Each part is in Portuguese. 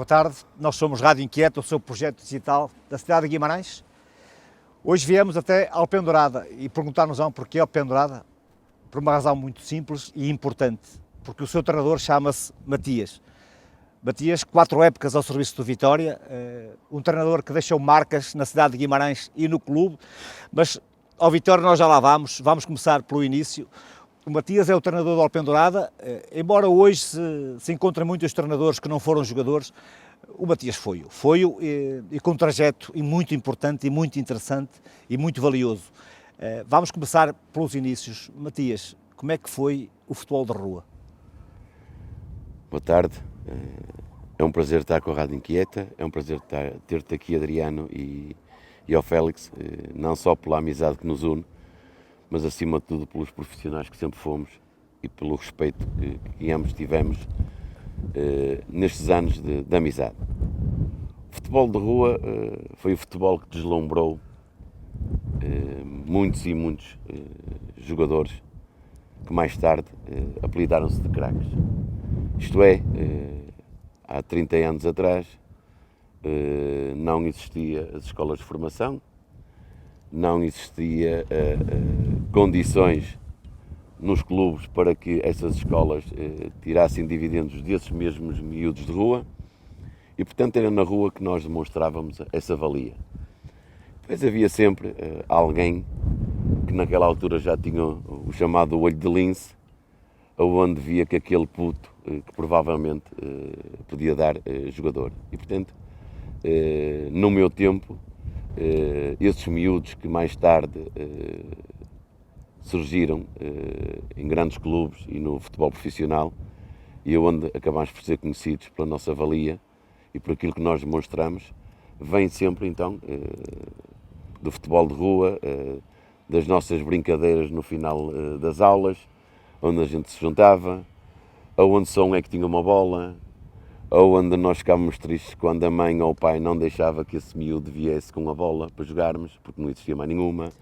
Boa tarde, nós somos Rádio Inquieta, o seu projeto digital da cidade de Guimarães. Hoje viemos até Alpendurada e perguntar-nos porquê Alpendurada, por uma razão muito simples e importante, porque o seu treinador chama-se Matias. Matias, 4 épocas ao serviço do Vitória, um treinador que deixou marcas na cidade de Guimarães e no clube, mas ao Vitória nós já lá vamos começar pelo início. O Matias é o treinador do Alpendurada, embora hoje se encontrem muitos treinadores que não foram jogadores, o Matias foi-o e com um trajeto muito importante e muito interessante e muito valioso. Vamos começar pelos inícios. Matias, como é que foi o futebol de rua? Boa tarde, é um prazer estar com a Rádio Inquieta, é um prazer ter-te aqui, Adriano, e ao Félix, não só pela amizade que nos une, mas acima de tudo pelos profissionais que sempre fomos e pelo respeito que ambos tivemos nestes anos de amizade. O futebol de rua foi o futebol que deslumbrou muitos e muitos jogadores que mais tarde apelidaram-se de craques. Isto é, há 30 anos atrás não existia as escolas de formação, não existia condições nos clubes para que essas escolas tirassem dividendos desses mesmos miúdos de rua e, portanto, era na rua que nós demonstrávamos essa valia. Depois havia sempre alguém que naquela altura já tinha o chamado olho de lince, onde via que aquele puto que provavelmente podia dar jogador. E, portanto, no meu tempo, esses miúdos que mais tarde surgiram em grandes clubes e no futebol profissional e onde acabamos por ser conhecidos pela nossa valia e por aquilo que nós demonstramos, vem sempre então do futebol de rua, das nossas brincadeiras no final das aulas, onde a gente se juntava, onde só um é que tinha uma bola, ou onde nós ficávamos tristes quando a mãe ou o pai não deixava que esse miúdo viesse com a bola para jogarmos, porque não existia mais nenhuma.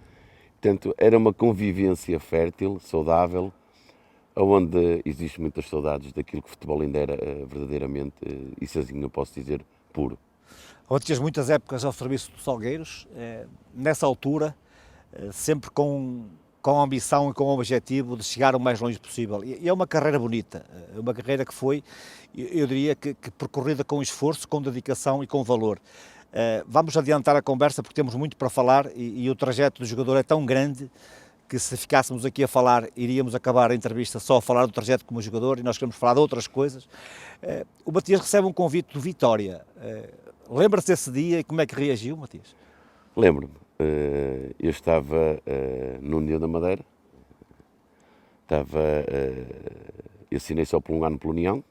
Portanto, era uma convivência fértil, saudável, onde existem muitas saudades daquilo que o futebol ainda era verdadeiramente, e sozinho eu posso dizer, puro. Onde tinhas muitas épocas ao serviço dos Salgueiros, nessa altura, sempre com a ambição e com o objetivo de chegar o mais longe possível. E é uma carreira bonita, uma carreira que foi, eu diria, que percorrida com esforço, com dedicação e com valor. Vamos adiantar a conversa porque temos muito para falar e o trajeto do jogador é tão grande que se ficássemos aqui a falar, iríamos acabar a entrevista só a falar do trajeto como jogador e nós queremos falar de outras coisas. O Matias recebe um convite do Vitória. Lembra-se desse dia e como é que reagiu, Matias? Lembro-me. Eu estava no União da Madeira, eu assinei só por um ano pela União,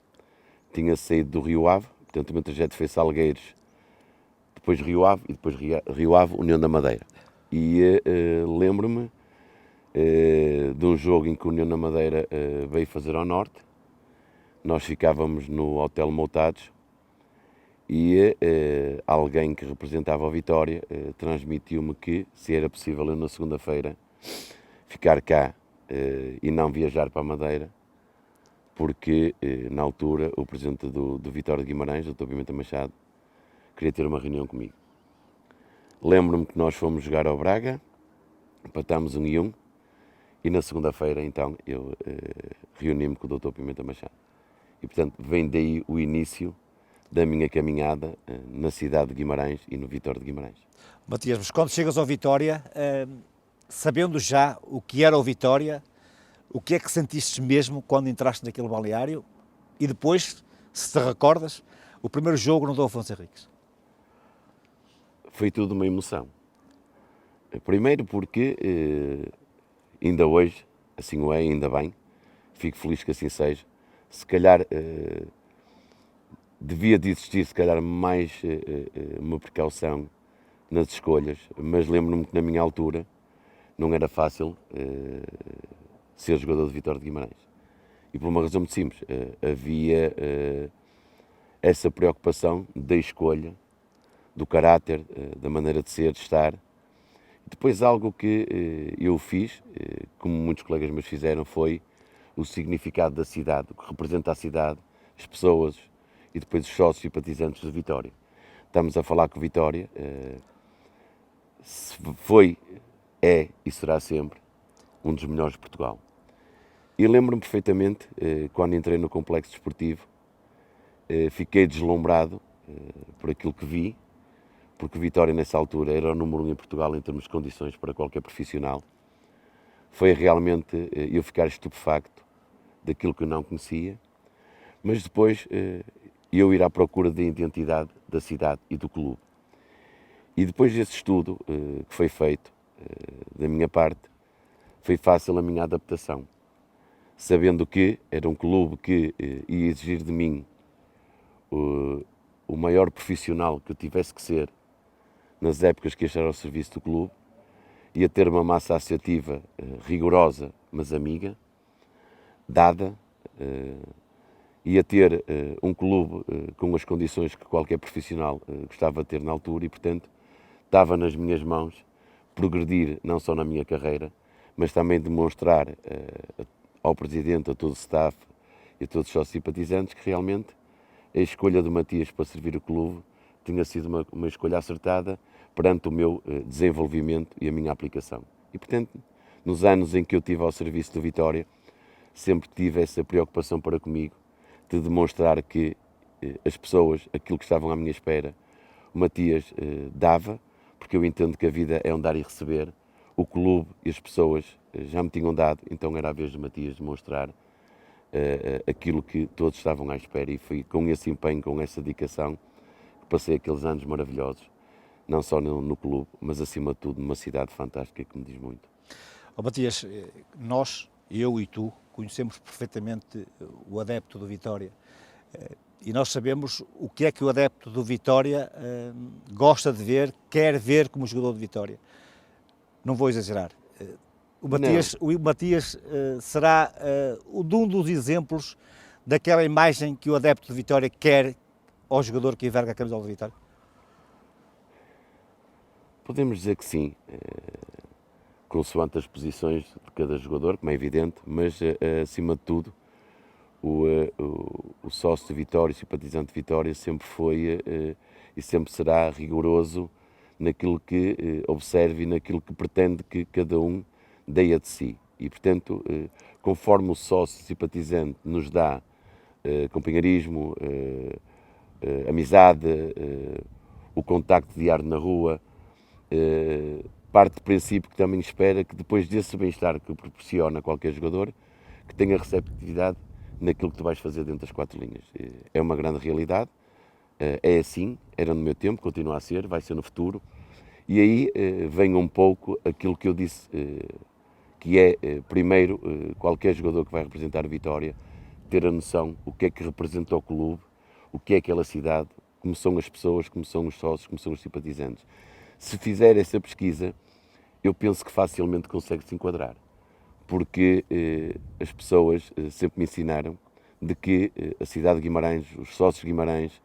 tinha saído do Rio Ave, portanto o meu trajeto foi Salgueiros, depois Rio Ave e depois Rio Ave, União da Madeira. E lembro-me de um jogo em que a União da Madeira veio fazer ao norte, nós ficávamos no Hotel Moutados, e alguém que representava a Vitória transmitiu-me que, se era possível eu na segunda-feira ficar cá e não viajar para a Madeira, porque na altura o presidente do Vitória de Guimarães, o Dr. Pimenta Machado, queria ter uma reunião comigo. Lembro-me que nós fomos jogar ao Braga, empatámos 1-1, e na segunda-feira então eu reuni-me com o Dr. Pimenta Machado. E portanto vem daí o início da minha caminhada na cidade de Guimarães e no Vitória de Guimarães. Matias, mas quando chegas ao Vitória, sabendo já o que era o Vitória, o que é que sentiste mesmo quando entraste naquele balneário? E depois, se te recordas, o primeiro jogo no Dom Afonso Henriques? Foi tudo uma emoção. Primeiro porque ainda hoje, assim o é, ainda bem, fico feliz que assim seja. Se calhar devia de existir, se calhar, mais uma precaução nas escolhas, mas lembro-me que na minha altura não era fácil ser jogador de Vitória de Guimarães. E por uma razão muito simples, havia essa preocupação da escolha, do caráter, da maneira de ser, de estar. Depois algo que eu fiz, como muitos colegas meus fizeram, foi o significado da cidade, o que representa a cidade, as pessoas, e depois os sócios simpatizantes do Vitória. Estamos a falar que o Vitória foi, é e será sempre um dos melhores de Portugal. E lembro-me perfeitamente, quando entrei no complexo desportivo, fiquei deslumbrado por aquilo que vi, porque o Vitória nessa altura era o número 1 em Portugal em termos de condições para qualquer profissional. Foi realmente eu ficar estupefacto daquilo que eu não conhecia, mas depois eu ir à procura da identidade da cidade e do clube. E depois desse estudo que foi feito, da minha parte, foi fácil a minha adaptação, sabendo que era um clube que ia exigir de mim o maior profissional que eu tivesse que ser nas épocas que ia estar ao serviço do clube, ia ter uma massa associativa rigorosa, mas amiga, dada, ia ter um clube com as condições que qualquer profissional gostava de ter na altura e, portanto, estava nas minhas mãos progredir não só na minha carreira, mas também demonstrar ao Presidente, a todo o staff e a todos os sócios simpatizantes que realmente a escolha do Matias para servir o clube tinha sido uma escolha acertada perante o meu desenvolvimento e a minha aplicação. E, portanto, nos anos em que eu estive ao serviço do Vitória, sempre tive essa preocupação para comigo de demonstrar que as pessoas, aquilo que estavam à minha espera, o Matias dava, porque eu entendo que a vida é um dar e receber. O clube e as pessoas já me tinham dado, então era a vez do Matias demonstrar aquilo que todos estavam à espera, e foi com esse empenho, com essa dedicação, que passei aqueles anos maravilhosos, não só no clube, mas acima de tudo numa cidade fantástica que me diz muito. Oh, Matias, nós, eu e tu, conhecemos perfeitamente o adepto do Vitória e nós sabemos o que é que o adepto do Vitória gosta de ver, quer ver como jogador de Vitória. Não vou exagerar. O Matias será um dos exemplos daquela imagem que o adepto de Vitória quer ao jogador que enverga a camisola de Vitória? Podemos dizer que sim, consoante as posições de cada jogador, como é evidente, mas acima de tudo o sócio de Vitória, o simpatizante de Vitória, sempre foi e sempre será rigoroso naquilo que observa e naquilo que pretende que cada um dê a de si. E, portanto, conforme o sócio simpatizante nos dá companheirismo, amizade, o contacto diário na rua, parte do princípio que também espera que depois desse bem-estar que proporciona qualquer jogador, que tenha receptividade naquilo que tu vais fazer dentro das quatro linhas. É uma grande realidade, é assim, era no meu tempo, continua a ser, vai ser no futuro, e aí vem um pouco aquilo que eu disse, que é, primeiro, qualquer jogador que vai representar o Vitória, ter a noção o que é que representa o clube, o que é aquela cidade, como são as pessoas, como são os sócios, como são os simpatizantes. Se fizer essa pesquisa, eu penso que facilmente consegue se enquadrar, porque as pessoas sempre me ensinaram de que a cidade de Guimarães, os sócios de Guimarães,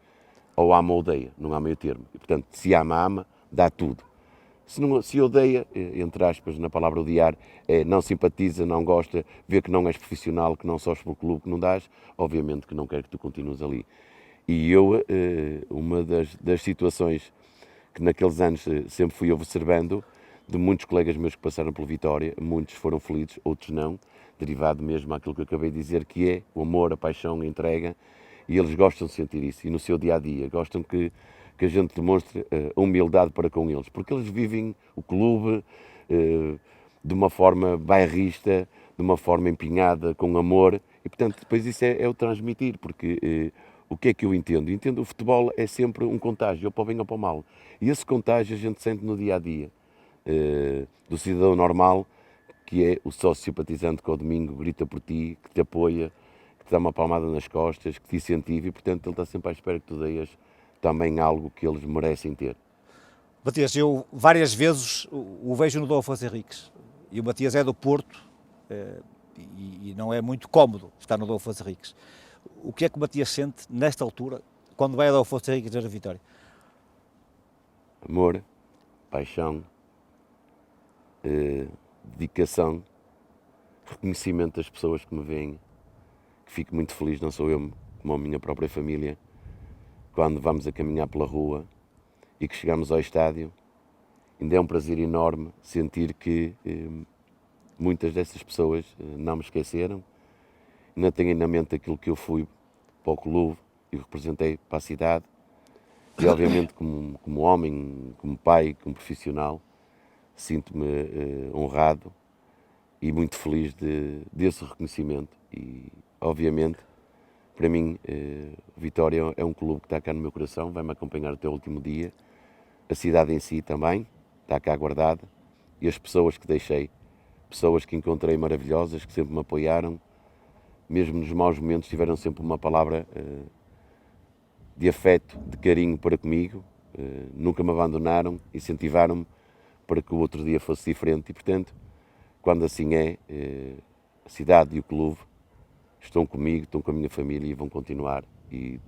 ou ama ou odeia, não há meio termo. E, portanto, se ama, dá tudo. Se odeia, entre aspas, na palavra odiar, não simpatiza, não gosta, vê que não és profissional, que não sofres pelo clube, que não dás, obviamente que não quer que tu continues ali. E eu, uma das situações que naqueles anos sempre fui observando, de muitos colegas meus que passaram pelo Vitória, muitos foram felizes, outros não, derivado mesmo àquilo que eu acabei de dizer, que é o amor, a paixão, a entrega, e eles gostam de sentir isso, e no seu dia-a-dia, gostam que a gente demonstre a humildade para com eles, porque eles vivem o clube de uma forma bairrista, de uma forma empenhada, com amor, e portanto depois isso é o transmitir, porque o que é que eu entendo? Entendo o futebol é sempre um contágio, ou para o bem ou para o mal, e esse contágio a gente sente no dia-a-dia, do cidadão normal, que é o sócio simpatizante que ao domingo grita por ti, que te apoia, que te dá uma palmada nas costas, que te incentiva, e portanto ele está sempre à espera que tu deias também algo que eles merecem ter. Matias, eu várias vezes o vejo no Dom Afonso Henriques, e o Matias é do Porto, e não é muito cómodo estar no Dom Afonso Henriques. O que é que o Matias sente nesta altura, quando vai a Dom Afonso Henriques ver a Vitória? Amor, paixão, dedicação, reconhecimento das pessoas que me veem, que fico muito feliz, não sou eu, como a minha própria família, quando vamos a caminhar pela rua e que chegamos ao estádio, ainda é um prazer enorme sentir que muitas dessas pessoas não me esqueceram, ainda têm na mente aquilo que eu fui para o clube e representei para a cidade. E obviamente como homem, como pai, como profissional, sinto-me honrado e muito feliz desse reconhecimento. E obviamente, para mim, Vitória é um clube que está cá no meu coração, vai-me acompanhar até o último dia. A cidade em si também está cá guardada e as pessoas que deixei, pessoas que encontrei maravilhosas, que sempre me apoiaram, mesmo nos maus momentos tiveram sempre uma palavra de afeto, de carinho para comigo, nunca me abandonaram, incentivaram-me para que o outro dia fosse diferente e, portanto, quando assim é, a cidade e o clube estão comigo, estão com a minha família e vão continuar. E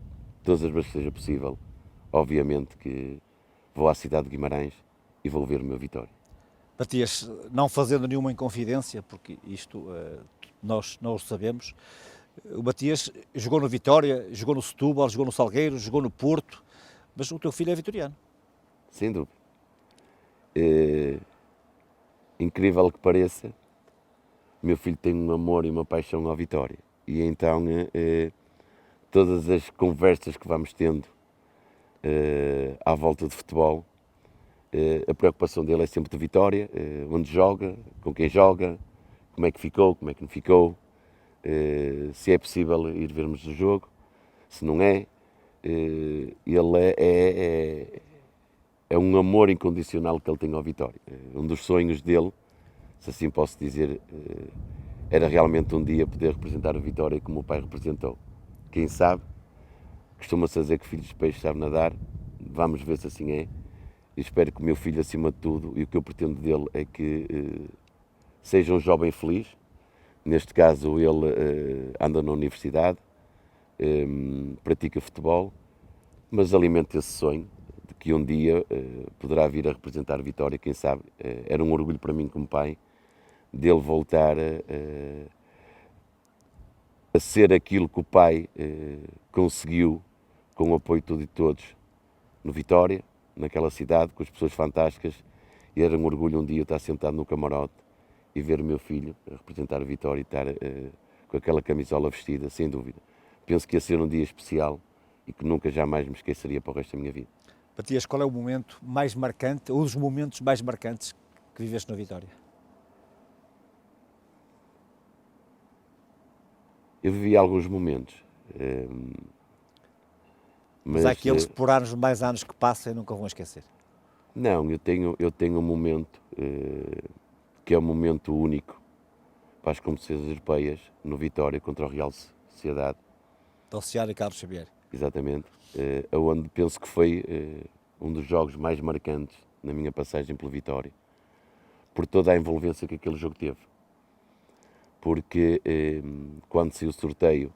todas as vezes que seja possível, obviamente que vou à cidade de Guimarães e vou ver o meu Vitória. Matias, não fazendo nenhuma inconfidência, porque isto nós não o sabemos, o Matias jogou no Vitória, jogou no Setúbal, jogou no Salgueiro, jogou no Porto, mas o teu filho é vitoriano. Sem dúvida. Incrível que pareça, o meu filho tem um amor e uma paixão à Vitória. E então, todas as conversas que vamos tendo à volta de futebol, a preocupação dele é sempre de Vitória, onde joga, com quem joga, como é que ficou, como é que não ficou, se é possível ir vermos o jogo, se não é. Ele é um amor incondicional que ele tem ao Vitória. Um dos sonhos dele, se assim posso dizer, era realmente um dia poder representar a Vitória como o pai representou. Quem sabe, costuma-se dizer que filhos de peixe sabem nadar, vamos ver se assim é. E espero que o meu filho, acima de tudo, e o que eu pretendo dele é que seja um jovem feliz. Neste caso, ele anda na universidade, pratica futebol, mas alimenta esse sonho de que um dia poderá vir a representar a Vitória, quem sabe. Era um orgulho para mim como pai, dele voltar a ser aquilo que o pai conseguiu com o apoio de tudo e todos no Vitória, naquela cidade, com as pessoas fantásticas, e era um orgulho um dia estar sentado no camarote e ver o meu filho representar a Vitória e estar com aquela camisola vestida, sem dúvida. Penso que ia ser um dia especial e que nunca jamais me esqueceria para o resto da minha vida. Matias, qual é o momento mais marcante, ou os momentos mais marcantes que viveste na Vitória? Eu vivi alguns momentos, Mas há aqueles que por anos, mais anos que passam e nunca vão esquecer. não, eu tenho um momento que é um momento único para as competições europeias no Vitória contra o Real Sociedade, Do Oceano e Carlos Xavier. exatamente, onde penso que foi um dos jogos mais marcantes na minha passagem pelo Vitória, por toda a envolvência que aquele jogo teve. Porque quando saiu o sorteio,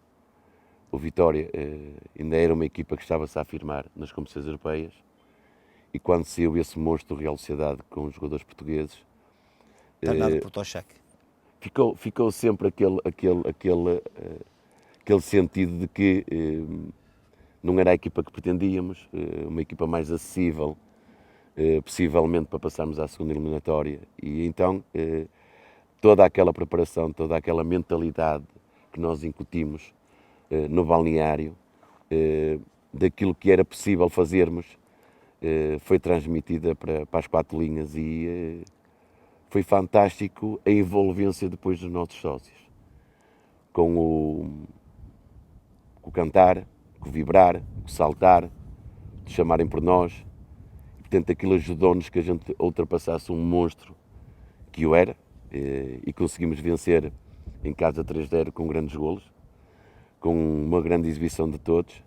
o Vitória ainda era uma equipa que estava-se a afirmar nas competições europeias, e quando saiu esse monstro do Real Sociedade com os jogadores portugueses, Treinado por Toshak. ficou sempre aquele sentido de que não era a equipa que pretendíamos, uma equipa mais acessível, possivelmente para passarmos à segunda eliminatória. E então toda aquela preparação, toda aquela mentalidade que nós incutimos no balneário, daquilo que era possível fazermos, foi transmitida para as quatro linhas e foi fantástico a envolvência depois dos nossos sócios, com o cantar, com o vibrar, com o saltar, de chamarem por nós. E, portanto, aquilo ajudou-nos que a gente ultrapassasse um monstro que o era, e conseguimos vencer em casa 3-0 com grandes golos, com uma grande exibição de todos.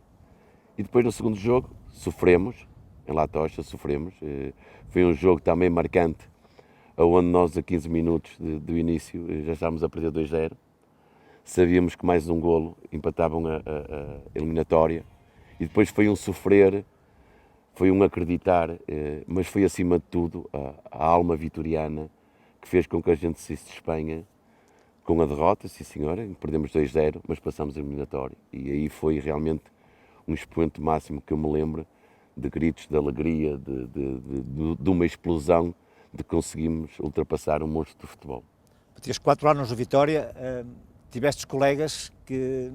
E depois no segundo jogo sofremos, em La Tocha sofremos, foi um jogo também marcante, onde nós a 15 minutos do início já estávamos a perder 2-0, sabíamos que mais um golo empatavam a eliminatória, e depois foi um sofrer, foi um acreditar, mas foi acima de tudo a alma vitoriana que fez com que a gente saísse de Espanha com a derrota, sim senhora, perdemos 2-0, mas passamos a eliminatória. E aí foi realmente um expoente máximo que eu me lembro de gritos de alegria, de uma explosão de conseguimos ultrapassar um monstro do futebol. Tinhas 4 anos no Vitória, tiveste colegas que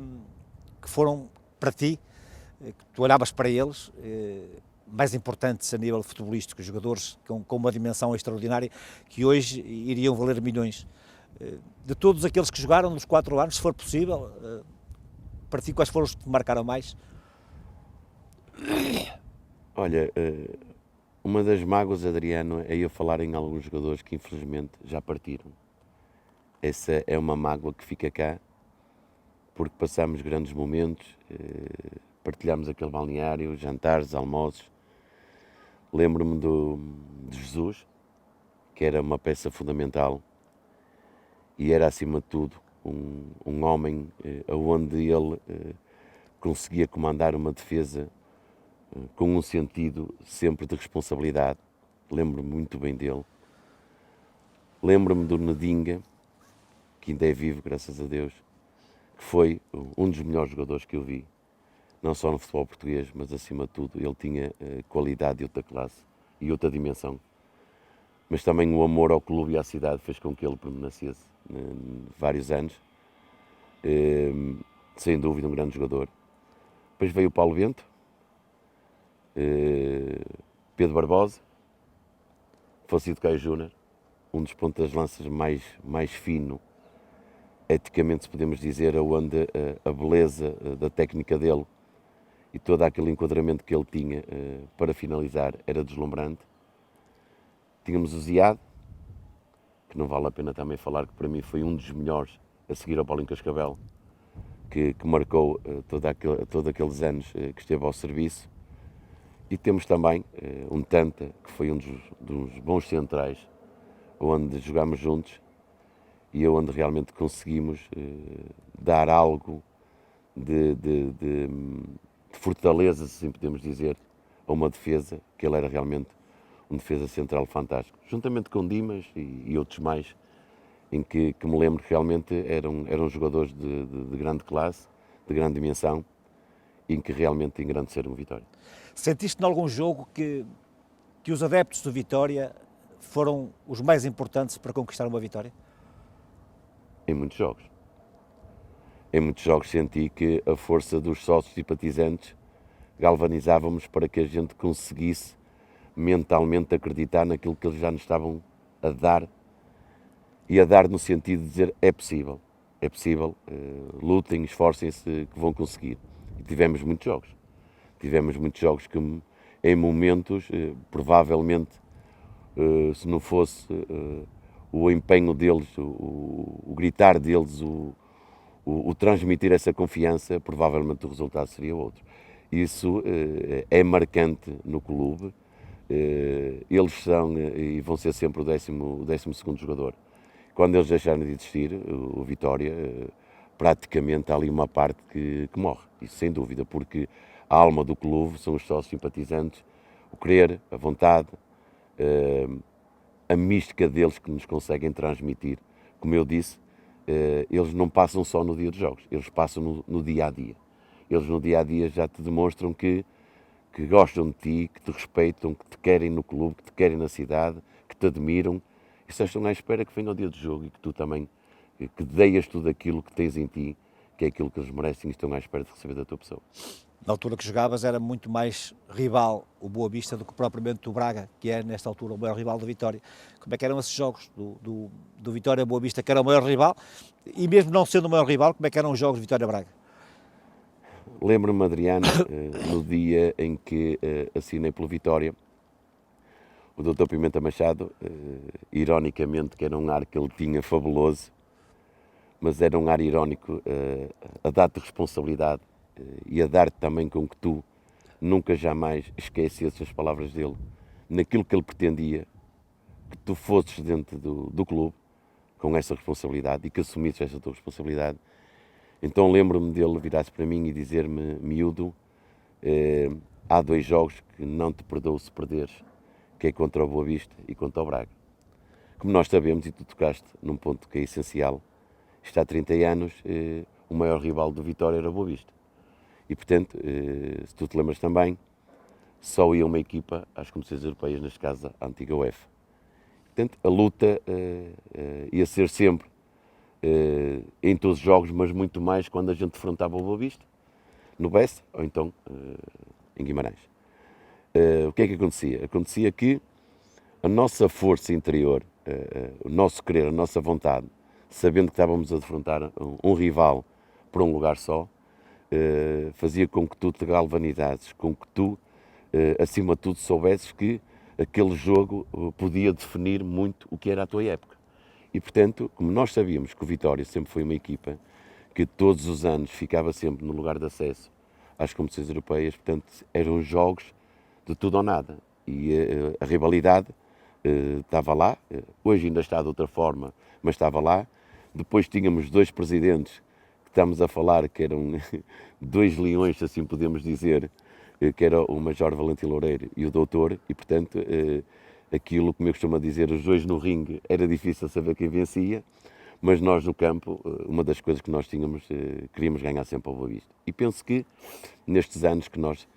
foram para ti, que tu olhavas para eles, mais importantes a nível futebolístico, jogadores com uma dimensão extraordinária, que hoje iriam valer milhões. De todos aqueles que jogaram nos 4 anos, se for possível, para ti quais foram os que te marcaram mais? Olha, uma das mágoas, Adriano, é eu falar em alguns jogadores que infelizmente já partiram. Essa é uma mágoa que fica cá, porque passamos grandes momentos, partilhamos aquele balneário, jantares, almoços. Lembro-me de Jesus, que era uma peça fundamental e era, acima de tudo, um homem onde ele conseguia comandar uma defesa com um sentido sempre de responsabilidade. Lembro-me muito bem dele. Lembro-me do Nedinga, que ainda é vivo, graças a Deus, que foi um dos melhores jogadores que eu vi, não só no futebol português, mas acima de tudo, ele tinha qualidade de outra classe e outra dimensão. Mas também o amor ao clube e à cidade fez com que ele permanecesse vários anos. Sem dúvida, um grande jogador. Depois veio o Paulo Bento, Pedro Barbosa, Francisco Caio Júnior, um dos pontas de lanças mais fino, eticamente, se podemos dizer, onde a beleza da técnica dele e todo aquele enquadramento que ele tinha para finalizar era deslumbrante. Tínhamos o Ziad, que não vale a pena também falar, que para mim foi um dos melhores a seguir ao Paulinho Cascavel, que marcou todos aqueles anos que esteve ao serviço. E temos também um Tanta, que foi um dos bons centrais, onde jogámos juntos e onde realmente conseguimos dar algo de fortaleza, se assim podemos dizer, a uma defesa, que ele era realmente um defesa central fantástico, juntamente com Dimas e outros mais, em que me lembro que realmente eram jogadores de grande classe, de grande dimensão, e em que realmente engrandeceram o Vitória. Sentiste em algum jogo que os adeptos do Vitória foram os mais importantes para conquistar uma vitória? Em muitos jogos. Em muitos jogos senti que a força dos sócios simpatizantes galvanizávamos para que a gente conseguisse mentalmente acreditar naquilo que eles já nos estavam a dar, e a dar no sentido de dizer é possível, lutem, esforcem-se que vão conseguir. E tivemos muitos jogos que em momentos, provavelmente, se não fosse o empenho deles, o gritar deles, o transmitir essa confiança, provavelmente o resultado seria outro. Isso é marcante no clube. Eles são e vão ser sempre o 12º jogador. Quando eles deixarem de existir, o Vitória, praticamente há ali uma parte que morre, isso sem dúvida, porque a alma do clube são os sócios simpatizantes, o querer, a vontade, a mística deles que nos conseguem transmitir. Como eu disse, eles não passam só no dia dos jogos, eles passam no dia-a-dia. Eles no dia-a-dia já te demonstram que gostam de ti, que te respeitam, que te querem no clube, que te querem na cidade, que te admiram, e só estão à espera que venha o dia do jogo e que tu também, que deias tudo aquilo que tens em ti, que é aquilo que eles merecem, e estão à espera de receber da tua pessoa. Na altura que jogavas era muito mais rival o Boa Vista do que propriamente o Braga, que é nesta altura o maior rival do Vitória. Como é que eram esses jogos do Vitória Boa Vista, que era o maior rival, e mesmo não sendo o maior rival, como é que eram os jogos do Vitória Braga? Lembro-me, Adriano, no dia em que assinei pelo Vitória, o Dr. Pimenta Machado, ironicamente, que era um ar que ele tinha fabuloso, mas era um ar irónico a dar-te responsabilidade e a dar-te também com que tu nunca jamais esquecesses as palavras dele, naquilo que ele pretendia, que tu fosses dentro do clube com essa responsabilidade e que assumisses essa tua responsabilidade. Então lembro-me dele virar-se para mim e dizer-me: miúdo, há 2 jogos que não te perdoo se perderes, que é contra o Boa Vista e contra o Braga. Como nós sabemos, e tu tocaste num ponto que é essencial, está há 30 anos, o maior rival do Vitória era o Boa Vista. E, portanto, se tu te lembras também, só ia uma equipa às competições europeias, neste caso a antiga UEFA. Portanto, a luta ia ser sempre em todos os jogos, mas muito mais quando a gente defrontava o Boa Vista, no Bessa, ou então em Guimarães. O que é que acontecia? Acontecia que a nossa força interior, o nosso querer, a nossa vontade, sabendo que estávamos a defrontar um rival por um lugar só, fazia com que tu te galvanizasses, com que tu, acima de tudo, soubesses que aquele jogo podia definir muito o que era a tua época. E, portanto, como nós sabíamos que o Vitória sempre foi uma equipa que todos os anos ficava sempre no lugar de acesso às competições europeias, portanto, eram jogos de tudo ou nada. E a rivalidade estava lá, hoje ainda está de outra forma, mas estava lá. Depois tínhamos dois presidentes que estamos a falar que eram dois leões, se assim podemos dizer, que era o Major Valentim Loureiro e o Doutor, e portanto aquilo, como eu costumo dizer, os dois no ringue era difícil saber quem vencia, mas nós no campo, uma das coisas que nós tínhamos, queríamos ganhar sempre ao Boa Vista. E penso que nestes anos que nós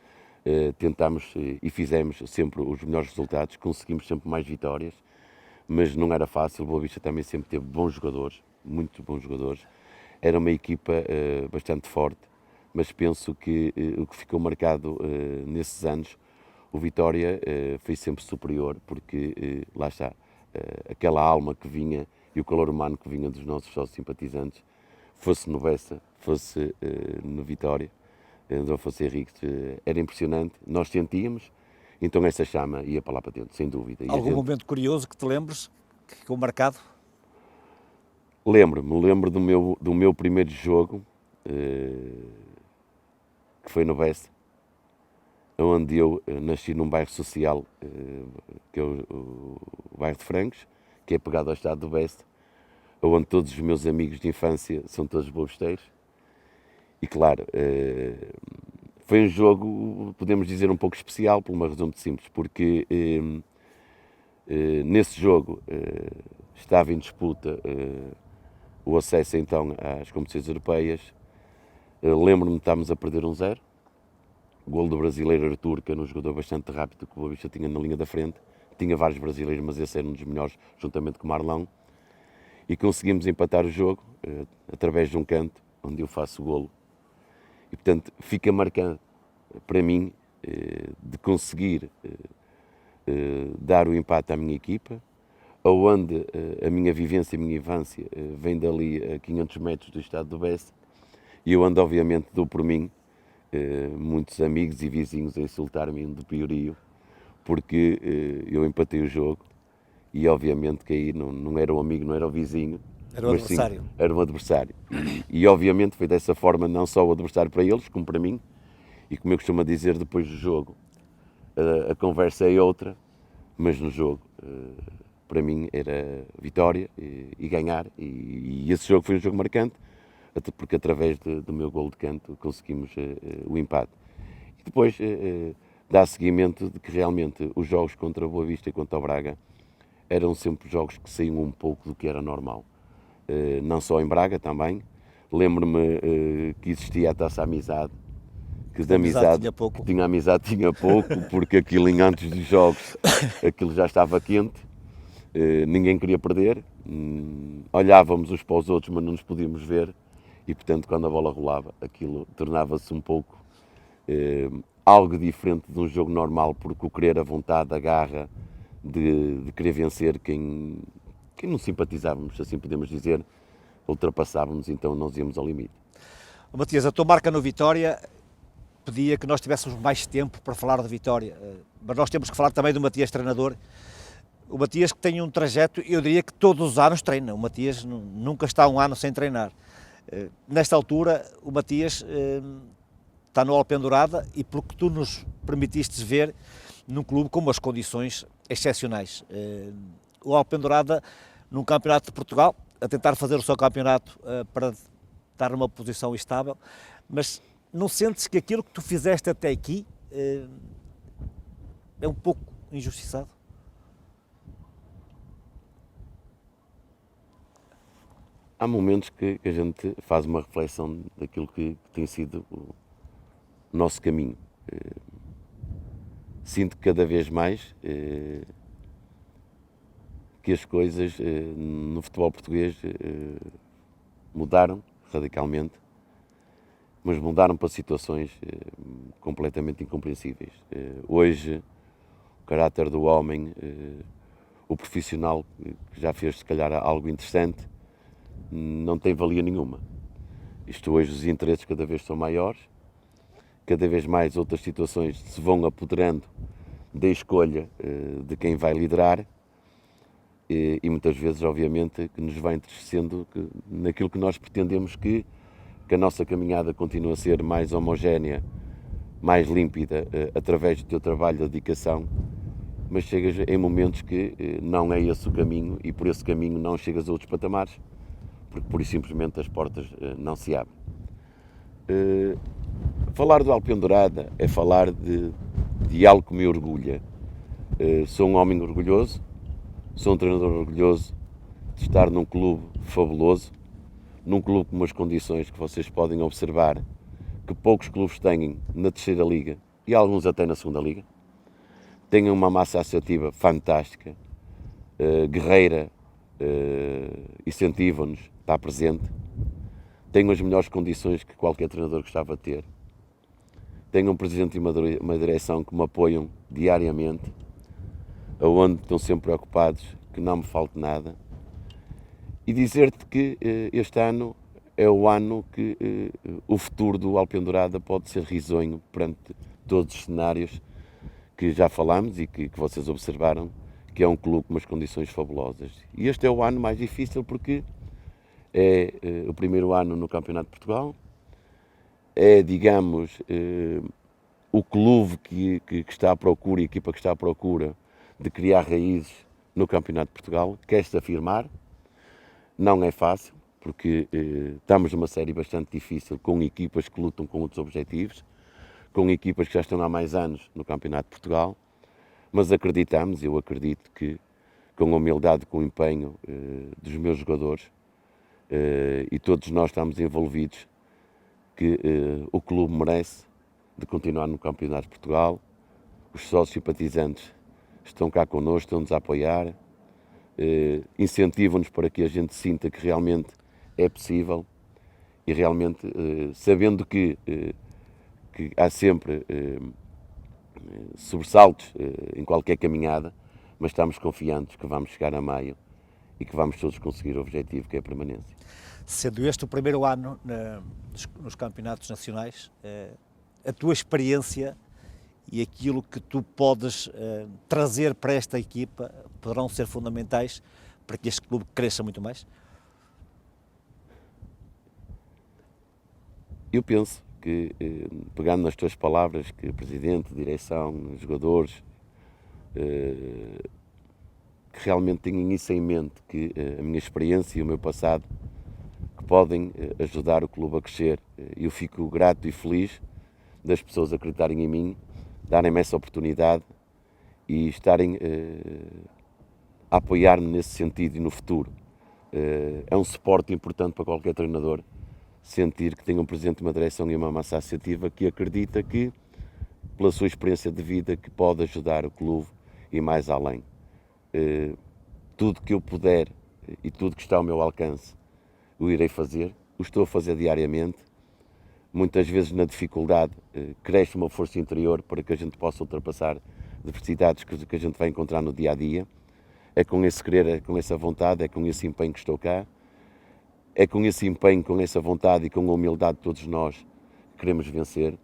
tentámos e fizemos sempre os melhores resultados, conseguimos sempre mais vitórias, mas não era fácil. O Boa Vista também sempre teve bons jogadores, muito bons jogadores. Era uma equipa bastante forte, mas penso que o que ficou marcado nesses anos, o Vitória foi sempre superior, porque lá está, aquela alma que vinha e o calor humano que vinha dos nossos sócios simpatizantes, fosse no Bessa, fosse no Vitória, Dom Afonso Henriques, era impressionante, nós sentíamos, então essa chama ia para lá para dentro, sem dúvida. E Algum momento curioso que te lembres, que ficou marcado? Lembro do meu primeiro jogo, que foi no Bessa, onde eu nasci num bairro social, que é o bairro de Francos, que é pegado ao estado do Bessa, onde todos os meus amigos de infância são todos bobesteiros. E claro, foi um jogo, podemos dizer, um pouco especial, por uma razão muito simples, porque nesse jogo estava em disputa o acesso então às competições europeias. Lembro-me de estarmos a perder 1-0. O golo do brasileiro Artur, que era um jogador bastante rápido que o Boa Vista tinha na linha da frente. Tinha vários brasileiros, mas esse era um dos melhores, juntamente com o Marlão. E conseguimos empatar o jogo através de um canto, onde eu faço o golo. E, portanto, fica marcado para mim de conseguir dar o empate à minha equipa, onde a minha vivência, a minha infância vem dali a 500 metros do estado do Bessa, e eu ando, obviamente, dou por mim muitos amigos e vizinhos a insultar-me do piorio, porque eu empatei o jogo e, obviamente, que aí não era um amigo, não era o vizinho, Era o mas sim, adversário. era um adversário. E, obviamente, foi dessa forma não só o adversário para eles, como para mim, e como eu costumo dizer depois do jogo, a conversa é outra, mas no jogo, para mim, era vitória e ganhar, e esse jogo foi um jogo marcante, até porque através do meu golo de canto conseguimos o empate. E depois dá seguimento de que realmente os jogos contra o Boa Vista e contra o Braga eram sempre jogos que saíam um pouco do que era normal. Não só em Braga também. Lembro-me que existia a Taça Amizade, que de amizade tinha pouco. que tinha amizade tinha pouco, porque aquilo em antes dos jogos aquilo já estava quente, ninguém queria perder, olhávamos uns para os outros, mas não nos podíamos ver, e portanto quando a bola rolava aquilo tornava-se um pouco algo diferente de um jogo normal, porque o querer, a vontade, a garra de querer vencer quem não simpatizávamos, assim podemos dizer, ultrapassávamos, então nós íamos ao limite. Matias, a tua marca no Vitória pedia que nós tivéssemos mais tempo para falar de Vitória, mas nós temos que falar também do Matias treinador. O Matias que tem um trajeto, eu diria que todos os anos treina. O Matias nunca está um ano sem treinar. Nesta altura, o Matias está no Alpendurada e pelo que tu nos permitiste ver num clube com umas condições excepcionais. O Alpendurada, num campeonato de Portugal, a tentar fazer o seu campeonato para estar numa posição estável, mas não sentes que aquilo que tu fizeste até aqui é um pouco injustiçado? Há momentos que a gente faz uma reflexão daquilo que tem sido nosso caminho. Sinto cada vez mais que as coisas no futebol português mudaram radicalmente, mas mudaram para situações completamente incompreensíveis. Hoje, o caráter do homem, o profissional que já fez se calhar algo interessante, não tem valia nenhuma. Isto hoje, os interesses cada vez são maiores, cada vez mais outras situações se vão apoderando da escolha de quem vai liderar e muitas vezes, obviamente, que nos vai entristecendo naquilo que nós pretendemos que a nossa caminhada continue a ser mais homogénea, mais límpida, através do teu trabalho, da dedicação, mas chegas em momentos que não é esse o caminho e por esse caminho não chegas a outros patamares, porque pura e simplesmente as portas não se abrem. Falar do Alpendurada é falar de algo que me orgulha. Sou um homem orgulhoso, sou um treinador orgulhoso de estar num clube fabuloso, num clube com umas condições que vocês podem observar que poucos clubes têm na terceira liga e alguns até na segunda liga. Têm uma massa associativa fantástica, guerreira, incentiva-nos, está presente. Têm as melhores condições que qualquer treinador gostava de ter. Tenho um presidente e uma direção que me apoiam diariamente, onde estão sempre preocupados que não me falte nada. E dizer-te que este ano é o ano que o futuro do Alpendurada pode ser risonho perante todos os cenários que já falámos e que vocês observaram, que é um clube com umas condições fabulosas. E este é o ano mais difícil porque é o primeiro ano no Campeonato de Portugal, é, digamos, o clube que está à procura, a equipa que está à procura de criar raízes no Campeonato de Portugal, quer-se afirmar, não é fácil, porque estamos numa série bastante difícil, com equipas que lutam com outros objetivos, com equipas que já estão há mais anos no Campeonato de Portugal, mas acreditamos, eu acredito que com a humildade, com o empenho dos meus jogadores, e todos nós estamos envolvidos, que o clube merece de continuar no Campeonato de Portugal. Os sócios simpatizantes estão cá connosco, estão-nos a apoiar, incentivam-nos para que a gente sinta que realmente é possível e realmente sabendo que há sempre sobressaltos em qualquer caminhada, mas estamos confiantes que vamos chegar a maio e que vamos todos conseguir o objetivo, que é a permanência. Sendo este o primeiro ano nos campeonatos nacionais, a tua experiência e aquilo que tu podes trazer para esta equipa poderão ser fundamentais para que este clube cresça muito mais? Eu penso que, pegando nas tuas palavras, que presidente, direção, jogadores, que realmente tenham isso em mente, que a minha experiência e o meu passado que podem ajudar o clube a crescer. Eu fico grato e feliz das pessoas acreditarem em mim, darem-me essa oportunidade e estarem a apoiar-me nesse sentido e no futuro. É um suporte importante para qualquer treinador sentir que tem um presidente, uma direção e uma massa associativa que acredita que, pela sua experiência de vida, que pode ajudar o clube e mais além. Tudo que eu puder e tudo que está ao meu alcance, o irei fazer, o estou a fazer diariamente. Muitas vezes na dificuldade cresce uma força interior para que a gente possa ultrapassar adversidades que a gente vai encontrar no dia a dia. É com esse querer, é com essa vontade, é com esse empenho que estou cá. É com esse empenho, com essa vontade e com a humildade de todos nós que queremos vencer.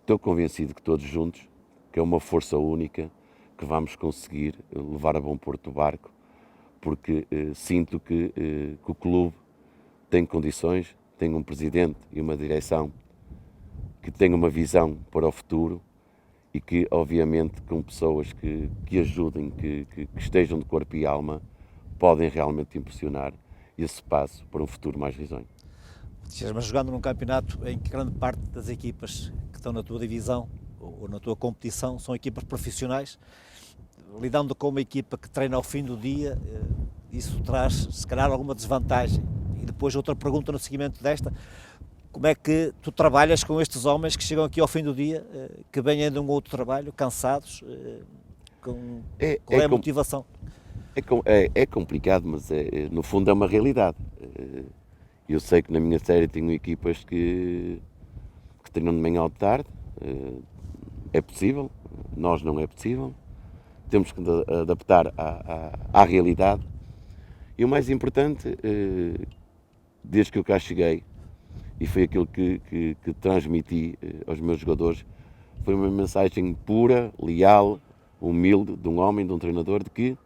Estou convencido que todos juntos, que é uma força única, que vamos conseguir levar a bom porto o barco, porque sinto que o clube tem condições, tem um presidente e uma direção que têm uma visão para o futuro e que, obviamente, com pessoas que ajudem, que estejam de corpo e alma, podem realmente impulsionar esse passo para um futuro mais risonho. Mas jogando num campeonato em que grande parte das equipas que estão na tua divisão ou na tua competição são equipas profissionais, lidando com uma equipa que treina ao fim do dia, isso traz se calhar alguma desvantagem. E depois outra pergunta no seguimento desta: como é que tu trabalhas com estes homens que chegam aqui ao fim do dia, que vêm de um outro trabalho, cansados, qual é a motivação? É complicado, mas no fundo é uma realidade. Eu sei que na minha série tenho equipas que treinam de manhã ou de tarde, é possível, nós não é possível, temos que adaptar à realidade. E o mais importante, desde que eu cá cheguei, e foi aquilo que transmiti aos meus jogadores, foi uma mensagem pura, leal, humilde, de um homem, de um treinador, de que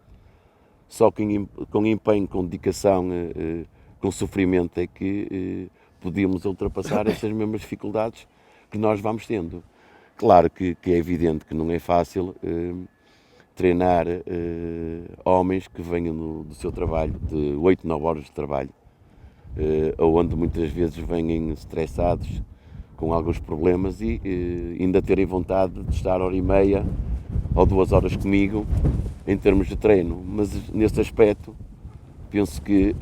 só com empenho, com dedicação, com sofrimento é que podíamos ultrapassar essas mesmas dificuldades que nós vamos tendo. Claro que é evidente que não é fácil treinar homens que venham do seu trabalho, de 8, 9 horas de trabalho, onde muitas vezes vêm estressados, com alguns problemas e ainda terem vontade de estar hora e meia ou 2 horas comigo em termos de treino. Mas nesse aspecto penso que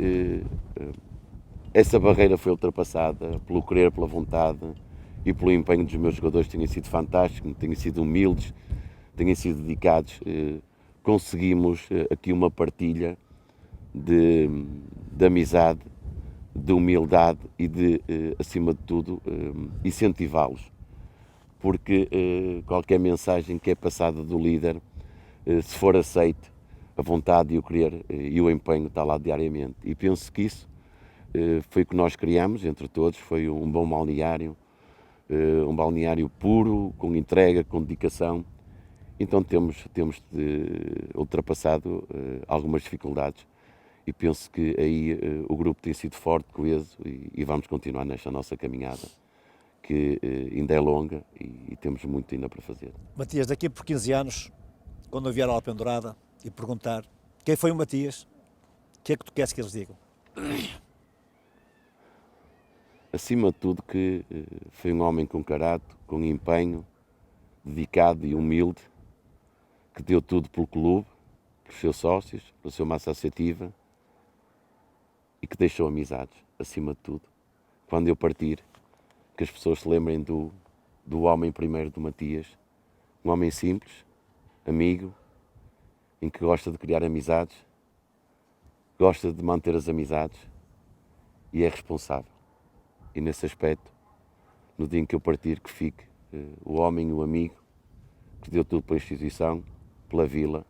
essa barreira foi ultrapassada pelo querer, pela vontade e pelo empenho dos meus jogadores. Têm sido fantásticos, têm sido humildes, têm sido dedicados. Conseguimos aqui uma partilha de amizade, de humildade e de, acima de tudo, incentivá-los. Porque qualquer mensagem que é passada do líder, se for aceite, a vontade e o querer e o empenho está lá diariamente. E penso que isso foi o que nós criamos entre todos, foi um bom balneário, um balneário puro, com entrega, com dedicação. Então temos ultrapassado algumas dificuldades e penso que aí o grupo tem sido forte, coeso e vamos continuar nesta nossa caminhada, que ainda é longa e temos muito ainda para fazer. Matias, daqui por 15 anos, quando eu vier à Alpendurada e perguntar quem foi o Matias, o que é que tu queres que eles digam? Acima de tudo que foi um homem com caráter, com empenho, dedicado e humilde, que deu tudo pelo clube, pelos seus sócios, pela sua massa associativa e que deixou amizades, acima de tudo. Quando eu partir, que as pessoas se lembrem do homem primeiro do Matias, um homem simples, amigo, em que gosta de criar amizades, gosta de manter as amizades e é responsável. E nesse aspecto, no dia em que eu partir, que fique o homem, o amigo, que deu tudo pela instituição, pela vila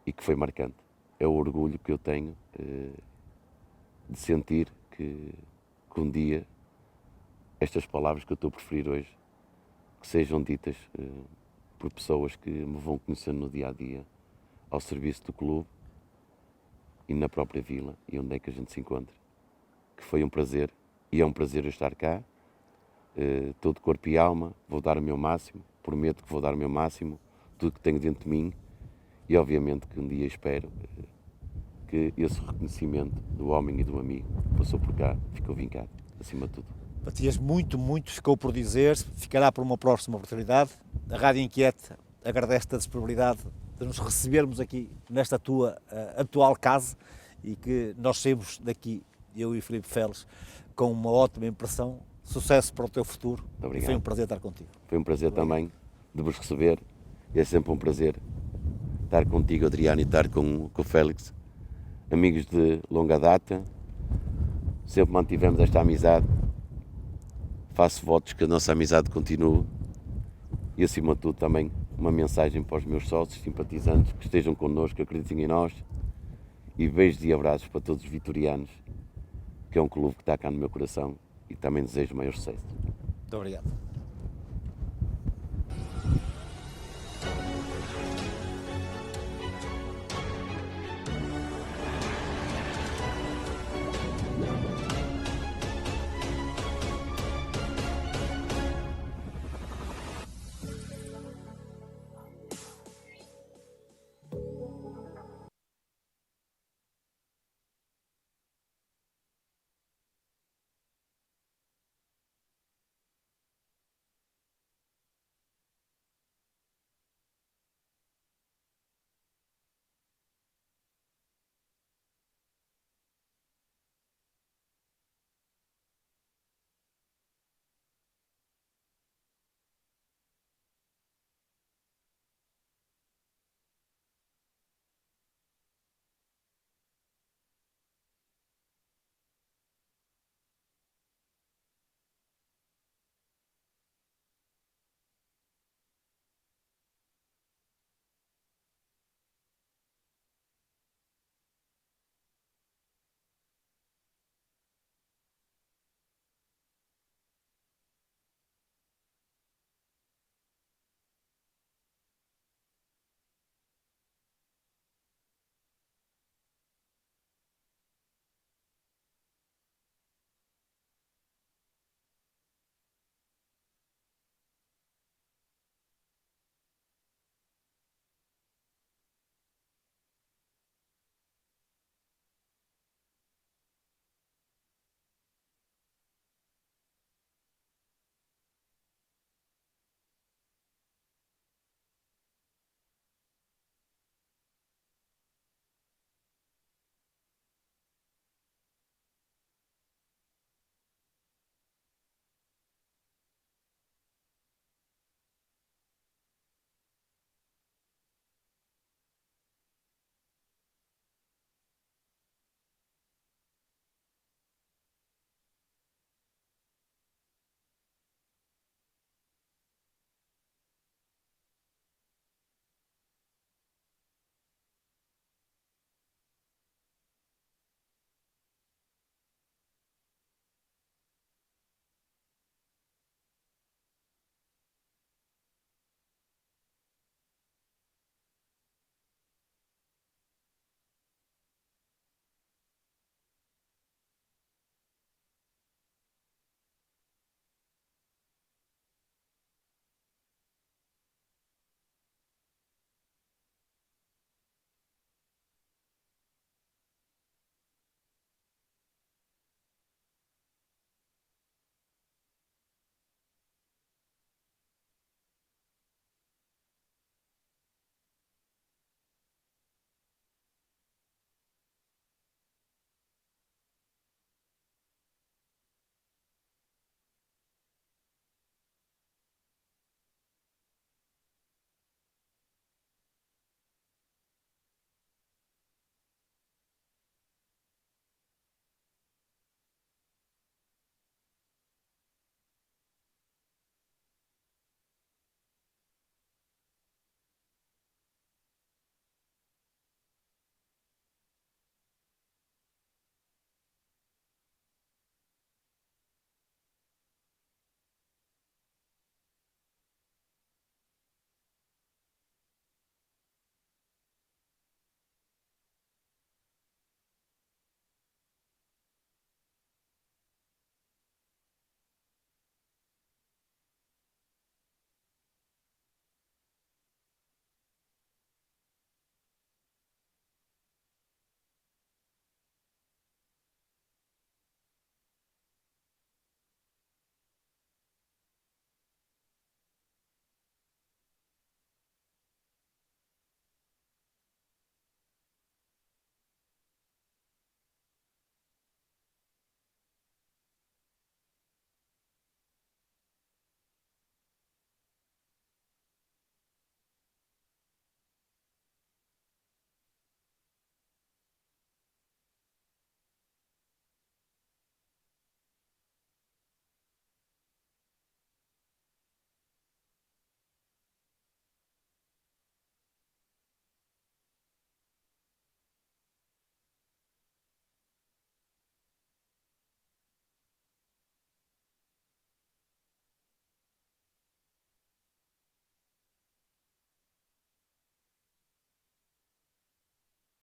e que foi marcante. É o orgulho que eu tenho de sentir que um dia estas palavras que eu estou a preferir hoje que sejam ditas por pessoas que me vão conhecendo no dia a dia, ao serviço do clube e na própria vila e onde é que a gente se encontra. Que foi um prazer e é um prazer eu estar cá, todo corpo e alma, vou dar o meu máximo, prometo que vou dar o meu máximo, tudo que tenho dentro de mim e obviamente que um dia espero que esse reconhecimento do homem e do amigo que passou por cá ficou vincado, acima de tudo. Matias, muito ficou por dizer, ficará por uma próxima oportunidade. A Rádio Inquieta agradece-te a disponibilidade de nos recebermos aqui nesta tua atual casa e que nós saímos daqui, eu e o Filipe Feles, com uma ótima impressão. Sucesso para o teu futuro. Muito obrigado. E foi um prazer estar contigo. Foi um prazer também de vos receber. É sempre um prazer estar contigo, Adriano, e estar com o Félix. Amigos de longa data, sempre mantivemos esta amizade. Faço votos que a nossa amizade continue e, acima de tudo, também uma mensagem para os meus sócios, simpatizantes, que estejam connosco, que acreditem em nós. E beijos e abraços para todos os vitorianos, que é um clube que está cá no meu coração e também desejo maior sucesso. Muito obrigado.